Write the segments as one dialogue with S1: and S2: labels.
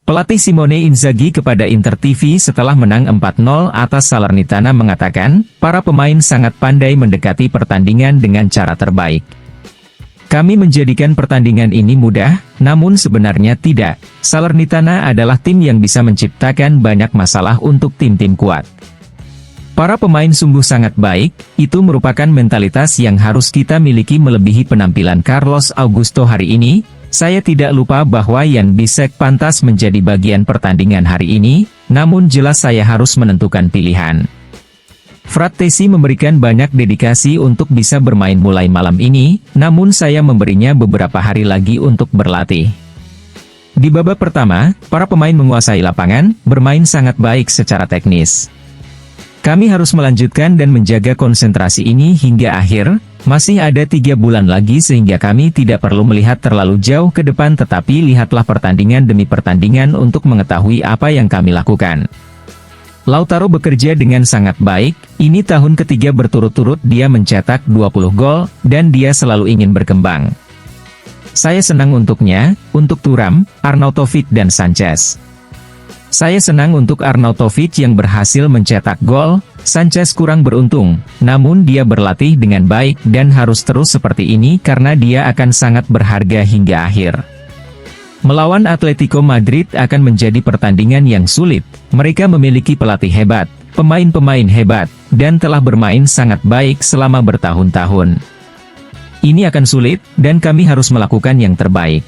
S1: Pelatih Simone Inzaghi kepada Inter TV setelah menang 4-0 atas Salernitana mengatakan, para pemain sangat pandai mendekati pertandingan dengan cara terbaik. Kami menjadikan pertandingan ini mudah, namun sebenarnya tidak. Salernitana adalah tim yang bisa menciptakan banyak masalah untuk tim-tim kuat. Para pemain sungguh sangat baik, itu merupakan mentalitas yang harus kita miliki melebihi penampilan Carlos Augusto hari ini. Saya tidak lupa bahwa Jan Bisek pantas menjadi bagian pertandingan hari ini, namun jelas saya harus menentukan pilihan. Frattesi memberikan banyak dedikasi untuk bisa bermain mulai malam ini, namun saya memberinya beberapa hari lagi untuk berlatih. Di babak pertama, para pemain menguasai lapangan, bermain sangat baik secara teknis. Kami harus melanjutkan dan menjaga konsentrasi ini hingga akhir. Masih ada 3 bulan lagi sehingga kami tidak perlu melihat terlalu jauh ke depan, tetapi lihatlah pertandingan demi pertandingan untuk mengetahui apa yang kami lakukan. Lautaro bekerja dengan sangat baik, ini tahun ketiga berturut-turut dia mencetak 20 gol, dan dia selalu ingin berkembang. Saya senang untuknya, untuk Thuram, Arnautovic dan Sanchez. Saya senang untuk Arnautovic yang berhasil mencetak gol, Sanchez kurang beruntung, namun dia berlatih dengan baik dan harus terus seperti ini karena dia akan sangat berharga hingga akhir. Melawan Atletico Madrid akan menjadi pertandingan yang sulit, mereka memiliki pelatih hebat, pemain-pemain hebat, dan telah bermain sangat baik selama bertahun-tahun. Ini akan sulit, dan kami harus melakukan yang terbaik.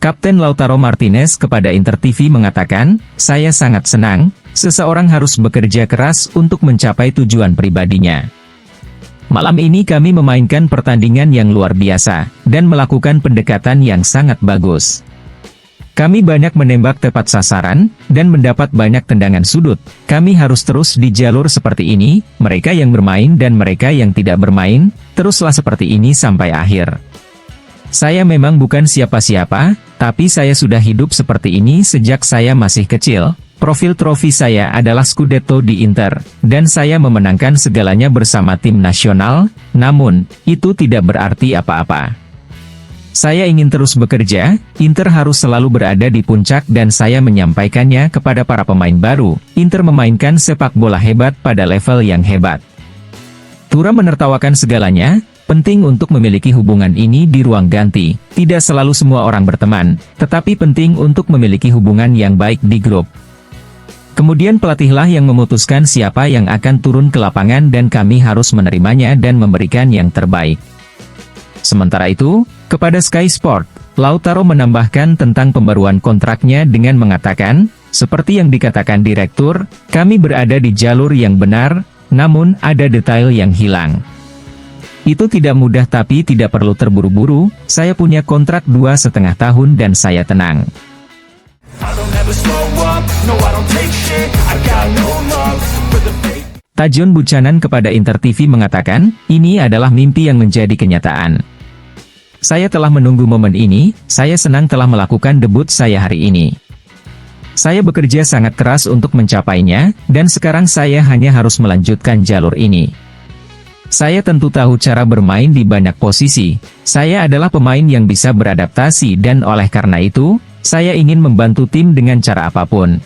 S1: Kapten Lautaro Martinez kepada Inter TV mengatakan, saya sangat senang, seseorang harus bekerja keras untuk mencapai tujuan pribadinya. Malam ini kami memainkan pertandingan yang luar biasa, dan melakukan pendekatan yang sangat bagus. Kami banyak menembak tepat sasaran, dan mendapat banyak tendangan sudut. Kami harus terus di jalur seperti ini, mereka yang bermain dan mereka yang tidak bermain, teruslah seperti ini sampai akhir. Saya memang bukan siapa-siapa, tapi saya sudah hidup seperti ini sejak saya masih kecil. Profil trofi saya adalah Scudetto di Inter, dan saya memenangkan segalanya bersama tim nasional, namun, itu tidak berarti apa-apa. Saya ingin terus bekerja, Inter harus selalu berada di puncak dan saya menyampaikannya kepada para pemain baru, Inter memainkan sepak bola hebat pada level yang hebat. Thuram menertawakan segalanya. Penting untuk memiliki hubungan ini di ruang ganti, tidak selalu semua orang berteman, tetapi penting untuk memiliki hubungan yang baik di grup. Kemudian pelatihlah yang memutuskan siapa yang akan turun ke lapangan dan kami harus menerimanya dan memberikan yang terbaik. Sementara itu, kepada Sky Sport, Lautaro menambahkan tentang pembaruan kontraknya dengan mengatakan, seperti yang dikatakan direktur, kami berada di jalur yang benar, namun ada detail yang hilang. Itu tidak mudah tapi tidak perlu terburu-buru, saya punya kontrak 2,5 tahun dan saya tenang. Tajon Buchanan kepada Inter TV mengatakan, ini adalah mimpi yang menjadi kenyataan. Saya telah menunggu momen ini, saya senang telah melakukan debut saya hari ini. Saya bekerja sangat keras untuk mencapainya, dan sekarang saya hanya harus melanjutkan jalur ini. Saya tentu tahu cara bermain di banyak posisi, saya adalah pemain yang bisa beradaptasi dan oleh karena itu, saya ingin membantu tim dengan cara apapun.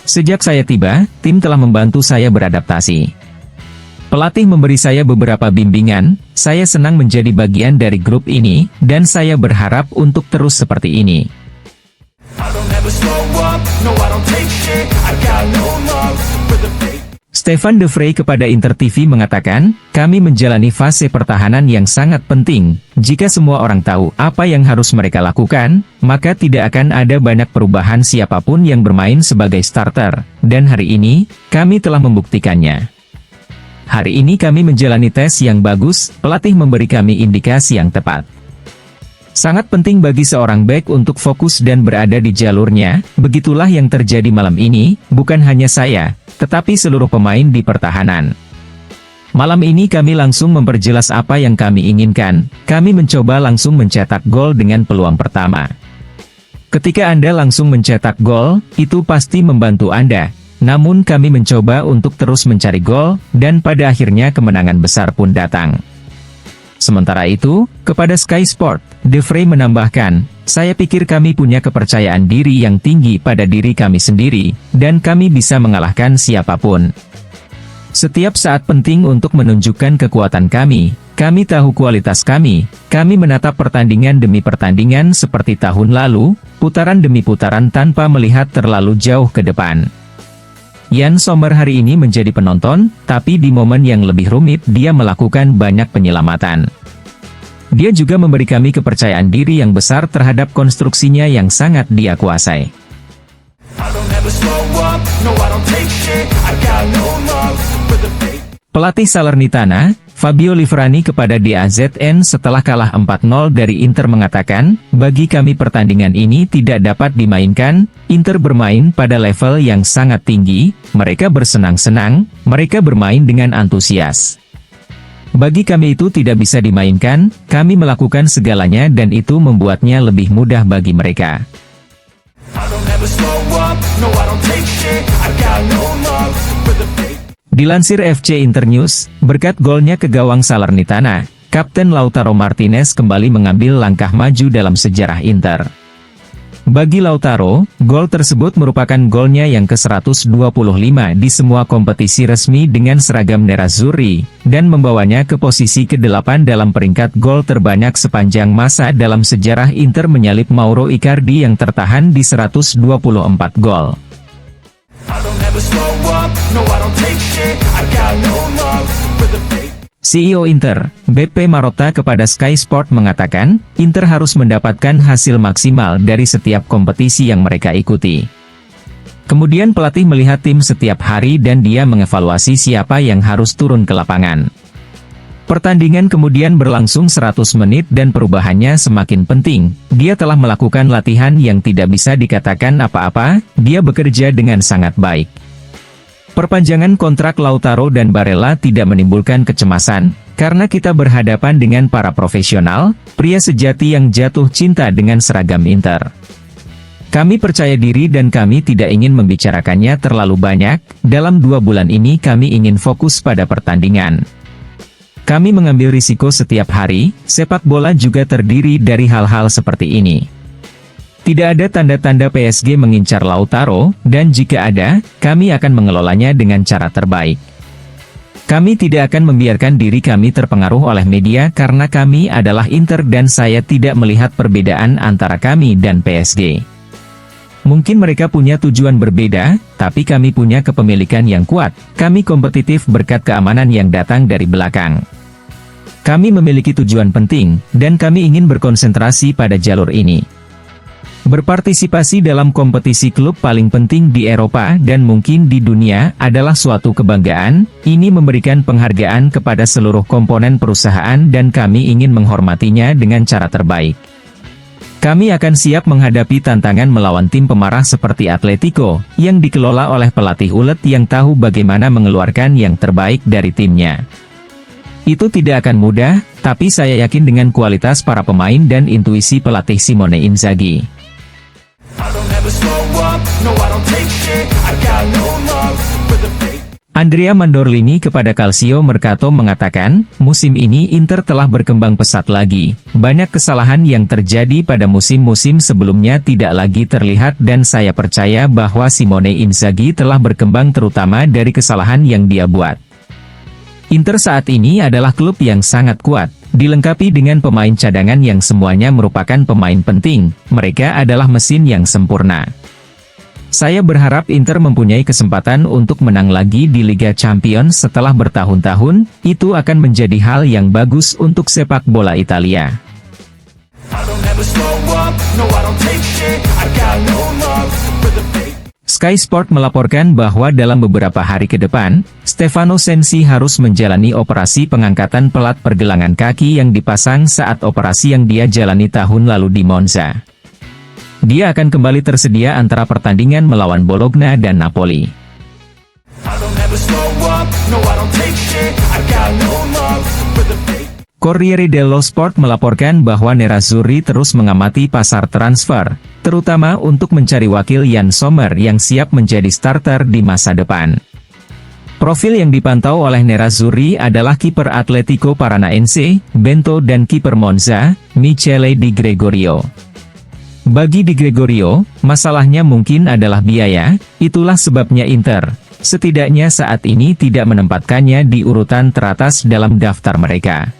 S1: Sejak saya tiba, tim telah membantu saya beradaptasi. Pelatih memberi saya beberapa bimbingan, saya senang menjadi bagian dari grup ini, dan saya berharap untuk terus seperti ini. Stefan De Vrij kepada Inter TV mengatakan, kami menjalani fase pertahanan yang sangat penting. Jika semua orang tahu apa yang harus mereka lakukan, maka tidak akan ada banyak perubahan siapapun yang bermain sebagai starter. Dan hari ini, kami telah membuktikannya. Hari ini kami menjalani tes yang bagus, pelatih memberi kami indikasi yang tepat. Sangat penting bagi seorang bek untuk fokus dan berada di jalurnya, begitulah yang terjadi malam ini, bukan hanya saya, tetapi seluruh pemain di pertahanan. Malam ini kami langsung memperjelas apa yang kami inginkan, kami mencoba langsung mencetak gol dengan peluang pertama. Ketika Anda langsung mencetak gol, itu pasti membantu Anda, Namun kami mencoba untuk terus mencari gol, dan pada akhirnya kemenangan besar pun datang. Sementara itu, kepada Sky Sport, De Vrij menambahkan, "Saya pikir kami punya kepercayaan diri yang tinggi pada diri kami sendiri, dan kami bisa mengalahkan siapapun. Setiap saat penting untuk menunjukkan kekuatan kami tahu kualitas kami menatap pertandingan demi pertandingan seperti tahun lalu, putaran demi putaran tanpa melihat terlalu jauh ke depan." Yann Sommer hari ini menjadi penonton, tapi di momen yang lebih rumit dia melakukan banyak penyelamatan. Dia juga memberi kami kepercayaan diri yang besar terhadap konstruksinya yang sangat dia kuasai. Pelatih Salernitana, Fabio Liverani kepada DAZN setelah kalah 4-0 dari Inter mengatakan, "Bagi kami pertandingan ini tidak dapat dimainkan, Inter bermain pada level yang sangat tinggi, mereka bersenang-senang, mereka bermain dengan antusias. Bagi kami itu tidak bisa dimainkan, kami melakukan segalanya dan itu membuatnya lebih mudah bagi mereka." Dilansir FC Internews, berkat golnya ke gawang Salernitana, Kapten Lautaro Martinez kembali mengambil langkah maju dalam sejarah Inter. Bagi Lautaro, gol tersebut merupakan golnya yang ke-125 di semua kompetisi resmi dengan seragam nerazzurri, dan membawanya ke posisi ke-8 dalam peringkat gol terbanyak sepanjang masa dalam sejarah Inter menyalip Mauro Icardi yang tertahan di 124 gol. CEO Inter, BP Marotta kepada Sky Sport mengatakan, Inter harus mendapatkan hasil maksimal dari setiap kompetisi yang mereka ikuti. Kemudian pelatih melihat tim setiap hari dan dia mengevaluasi siapa yang harus turun ke lapangan. Pertandingan kemudian berlangsung 100 menit dan perubahannya semakin penting. Dia telah melakukan latihan yang tidak bisa dikatakan apa-apa, dia bekerja dengan sangat baik. Perpanjangan kontrak Lautaro dan Barella tidak menimbulkan kecemasan, karena kita berhadapan dengan para profesional, pria sejati yang jatuh cinta dengan seragam Inter. Kami percaya diri dan kami tidak ingin membicarakannya terlalu banyak, dalam 2 bulan ini kami ingin fokus pada pertandingan. Kami mengambil risiko setiap hari, sepak bola juga terdiri dari hal-hal seperti ini. Tidak ada tanda-tanda PSG mengincar Lautaro, dan jika ada, kami akan mengelolanya dengan cara terbaik. Kami tidak akan membiarkan diri kami terpengaruh oleh media karena kami adalah Inter dan saya tidak melihat perbedaan antara kami dan PSG. Mungkin mereka punya tujuan berbeda, tapi kami punya kepemilikan yang kuat, kami kompetitif berkat keamanan yang datang dari belakang. Kami memiliki tujuan penting, dan kami ingin berkonsentrasi pada jalur ini. Berpartisipasi dalam kompetisi klub paling penting di Eropa dan mungkin di dunia adalah suatu kebanggaan, ini memberikan penghargaan kepada seluruh komponen perusahaan dan kami ingin menghormatinya dengan cara terbaik. Kami akan siap menghadapi tantangan melawan tim pemarah seperti Atletico, yang dikelola oleh pelatih ulet yang tahu bagaimana mengeluarkan yang terbaik dari timnya. Itu tidak akan mudah, tapi saya yakin dengan kualitas para pemain dan intuisi pelatih Simone Inzaghi. Andrea Mandorlini kepada Calcio Mercato mengatakan, musim ini Inter telah berkembang pesat lagi. Banyak kesalahan yang terjadi pada musim-musim sebelumnya tidak lagi terlihat dan saya percaya bahwa Simone Inzaghi telah berkembang terutama dari kesalahan yang dia buat. Inter saat ini adalah klub yang sangat kuat, dilengkapi dengan pemain cadangan yang semuanya merupakan pemain penting, mereka adalah mesin yang sempurna. Saya berharap Inter mempunyai kesempatan untuk menang lagi di Liga Champions setelah bertahun-tahun, itu akan menjadi hal yang bagus untuk sepak bola Italia. Sky Sport melaporkan bahwa dalam beberapa hari ke depan, Stefano Sensi harus menjalani operasi pengangkatan pelat pergelangan kaki yang dipasang saat operasi yang dia jalani tahun lalu di Monza. Dia akan kembali tersedia antara pertandingan melawan Bologna dan Napoli. Corriere dello Sport melaporkan bahwa Nerazzurri terus mengamati pasar transfer, terutama untuk mencari wakil Yann Sommer yang siap menjadi starter di masa depan. Profil yang dipantau oleh Nerazzurri adalah kiper Atletico Paranaense, Bento dan kiper Monza, Michele Di Gregorio. Bagi Di Gregorio, masalahnya mungkin adalah biaya, itulah sebabnya Inter, setidaknya saat ini tidak menempatkannya di urutan teratas dalam daftar mereka.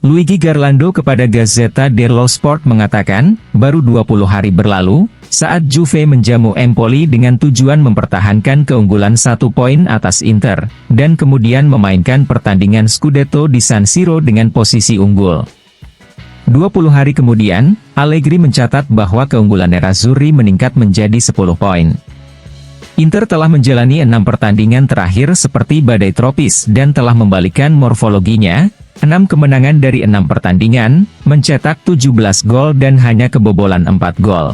S1: Luigi Garlando kepada Gazzetta dello Sport mengatakan, baru 20 hari berlalu, saat Juve menjamu Empoli dengan tujuan mempertahankan keunggulan 1 poin atas Inter, dan kemudian memainkan pertandingan Scudetto di San Siro dengan posisi unggul. 20 hari kemudian, Allegri mencatat bahwa keunggulan Nerazzurri meningkat menjadi 10 poin. Inter telah menjalani 6 pertandingan terakhir seperti badai tropis dan telah membalikkan morfologinya, 6 kemenangan dari 6 pertandingan, mencetak 17 gol dan hanya kebobolan 4 gol.